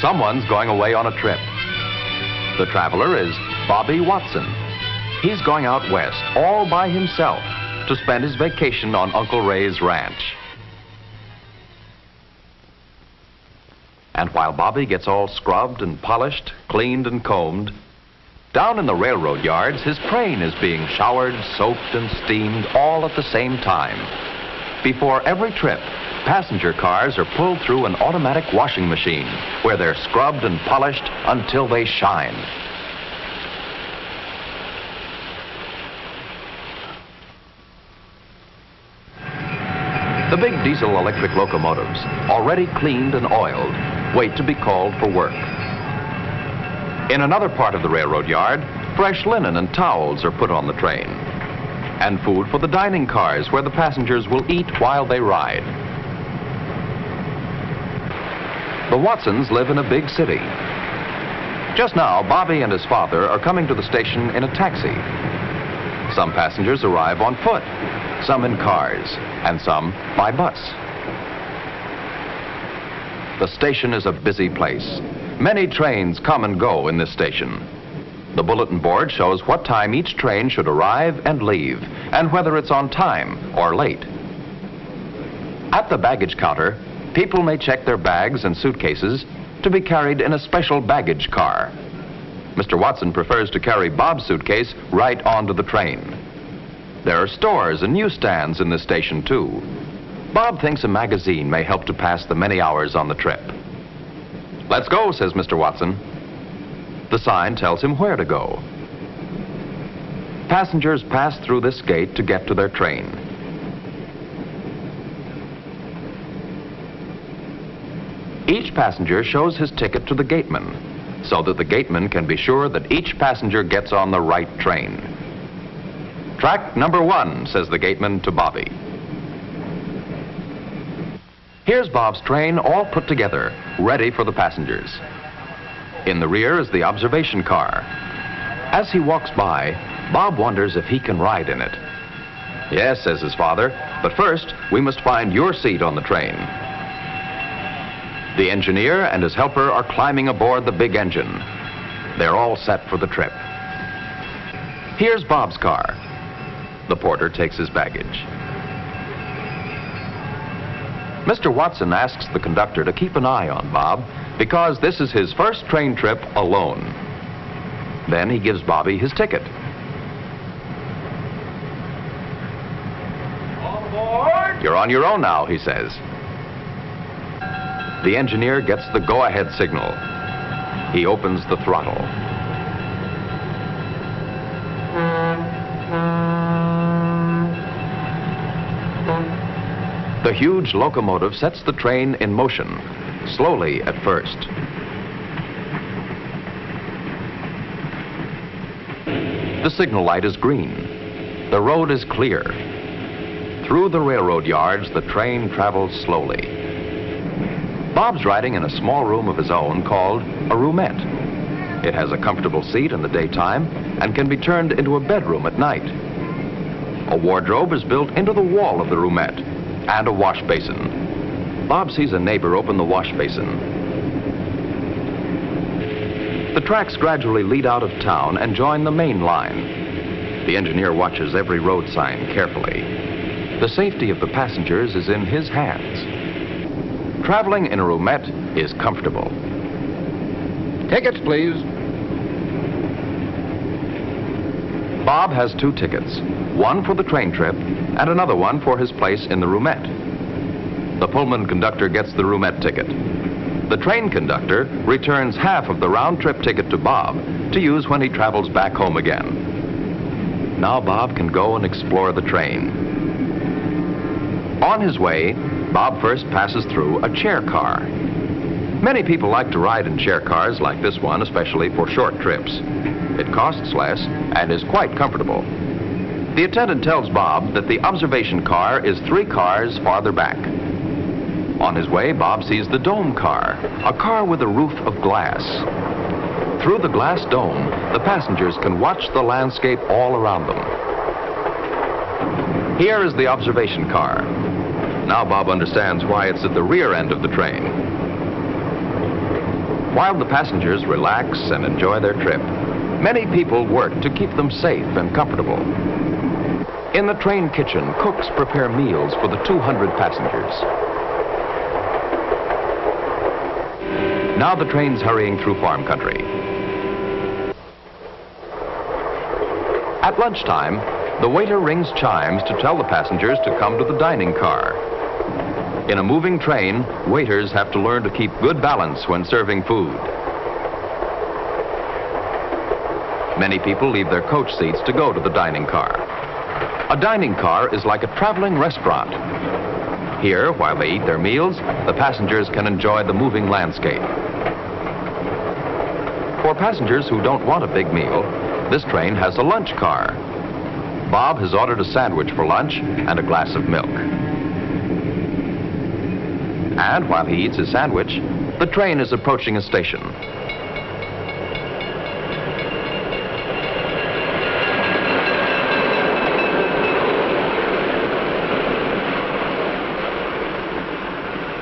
Someone's going away on a trip. The traveler is Bobby Watson. He's going out west all by himself to spend his vacation on Uncle Ray's ranch. And while Bobby gets all scrubbed and polished, cleaned and combed, down in the railroad yards, his train is being showered, soaked, and steamed all at the same time. Before every trip, passenger cars are pulled through an automatic washing machine where they're scrubbed and polished until they shine. The big diesel-electric locomotives, already cleaned and oiled, wait to be called for work. In another part of the railroad yard, fresh linen and towels are put on the train, and food for the dining cars where the passengers will eat while they ride. The Watsons live in a big city. Just now, Bobby and his father are coming to the station in a taxi. Some passengers arrive on foot, some in cars, and some by bus. The station is a busy place. Many trains come and go in this station. The bulletin board shows what time each train should arrive and leave, and whether it's on time or late. At the baggage counter, people may check their bags and suitcases to be carried in a special baggage car. Mr. Watson prefers to carry Bob's suitcase right onto the train. There are stores and newsstands in this station, too. Bob thinks a magazine may help to pass the many hours on the trip. "Let's go," says Mr. Watson. The sign tells him where to go. Passengers pass through this gate to get to their train. Each passenger shows his ticket to the gateman, so that the gateman can be sure that each passenger gets on the right train. "Track number 1, says the gateman to Bobby. Here's Bob's train all put together, ready for the passengers. In the rear is the observation car. As he walks by, Bob wonders if he can ride in it. "Yes," says his father, "but first we must find your seat on the train." The engineer and his helper are climbing aboard the big engine. They're all set for the trip. Here's Bob's car. The porter takes his baggage. Mr. Watson asks the conductor to keep an eye on Bob because this is his first train trip alone. Then he gives Bobby his ticket. All aboard! "You're on your own now," he says. The engineer gets the go-ahead signal. He opens the throttle. The huge locomotive sets the train in motion, slowly at first. The signal light is green. The road is clear. Through the railroad yards, the train travels slowly. Bob's riding in a small room of his own called a roomette. It has a comfortable seat in the daytime and can be turned into a bedroom at night. A wardrobe is built into the wall of the roomette and a wash basin. Bob sees a neighbor open the wash basin. The tracks gradually lead out of town and join the main line. The engineer watches every road sign carefully. The safety of the passengers is in his hands. Traveling in a roomette is comfortable. Tickets, please. Bob has 2 tickets, one for the train trip and another one for his place in the roomette. The Pullman conductor gets the roomette ticket. The train conductor returns half of the round-trip ticket to Bob to use when he travels back home again. Now Bob can go and explore the train. On his way, Bob first passes through a chair car. Many people like to ride in chair cars like this one, especially for short trips. It costs less and is quite comfortable. The attendant tells Bob that the observation car is 3 cars farther back. On his way, Bob sees the dome car, a car with a roof of glass. Through the glass dome, the passengers can watch the landscape all around them. Here is the observation car. Now Bob understands why it's at the rear end of the train. While the passengers relax and enjoy their trip, many people work to keep them safe and comfortable. In the train kitchen, cooks prepare meals for the 200 passengers. Now the train's hurrying through farm country. At lunchtime, the waiter rings chimes to tell the passengers to come to the dining car. In a moving train, waiters have to learn to keep good balance when serving food. Many people leave their coach seats to go to the dining car. A dining car is like a traveling restaurant. Here, while they eat their meals, the passengers can enjoy the moving landscape. For passengers who don't want a big meal, this train has a lunch car. Bob has ordered a sandwich for lunch and a glass of milk. And while he eats his sandwich, the train is approaching a station.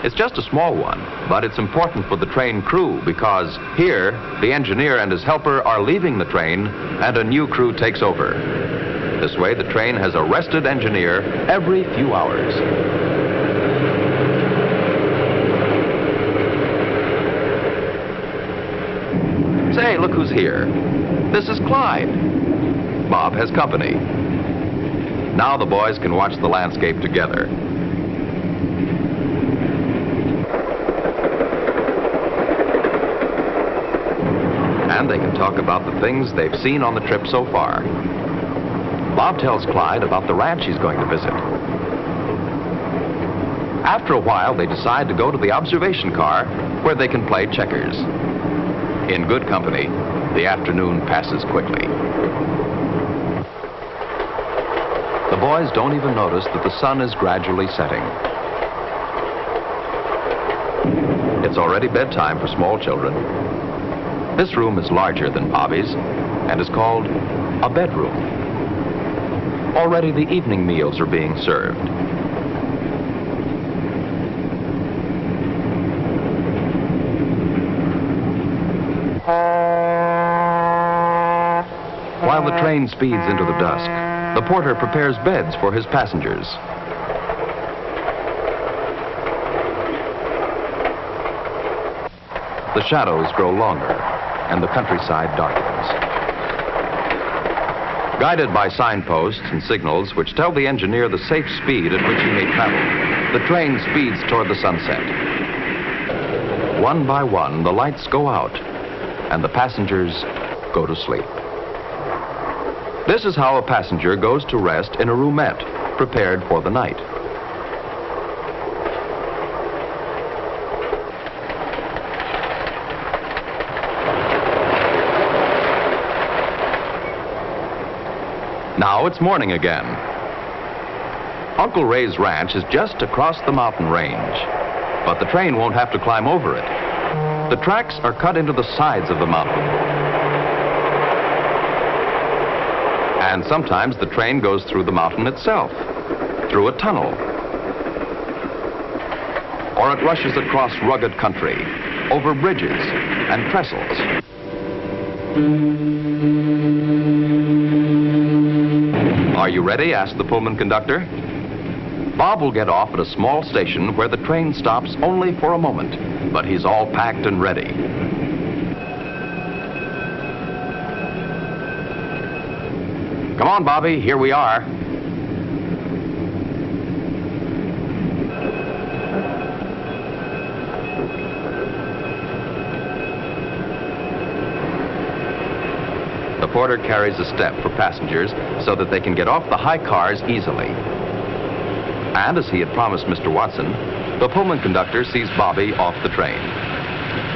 It's just a small one, but it's important for the train crew because here, the engineer and his helper are leaving the train and a new crew takes over. This way, the train has a rested engineer every few hours. Say, look who's here. This is Clyde. Bob has company. Now the boys can watch the landscape together. And they can talk about the things they've seen on the trip so far. Bob tells Clyde about the ranch he's going to visit. After a while, they decide to go to the observation car where they can play checkers. In good company, the afternoon passes quickly. The boys don't even notice that the sun is gradually setting. It's already bedtime for small children. This room is larger than Bobby's and is called a bedroom. Already the evening meals are being served. While the train speeds into the dusk, the porter prepares beds for his passengers. The shadows grow longer, and the countryside darkens. Guided by signposts and signals which tell the engineer the safe speed at which he may travel, the train speeds toward the sunset. One by one, the lights go out, and the passengers go to sleep. This is how a passenger goes to rest in a roomette prepared for the night. Now it's morning again. Uncle Ray's ranch is just across the mountain range, but the train won't have to climb over it. The tracks are cut into the sides of the mountain. And sometimes the train goes through the mountain itself, through a tunnel. Or it rushes across rugged country, over bridges and trestles. Are you ready? Asked the Pullman conductor. Bob will get off at a small station where the train stops only for a moment, but he's all packed and ready. Come on, Bobby, here we are. The porter carries a step for passengers so that they can get off the high cars easily. And as he had promised Mr. Watson, the Pullman conductor sees Bobby off the train.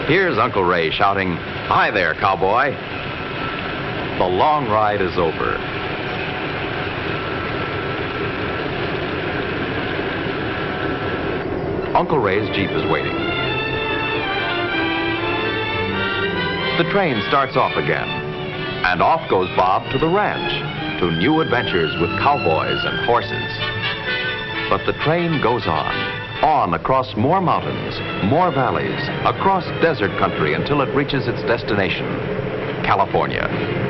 Here's Uncle Ray shouting, "Hi there, cowboy." The long ride is over. Uncle Ray's Jeep is waiting. The train starts off again, and off goes Bob to the ranch, to new adventures with cowboys and horses. But the train goes on. On across more mountains, more valleys, across desert country until it reaches its destination, California.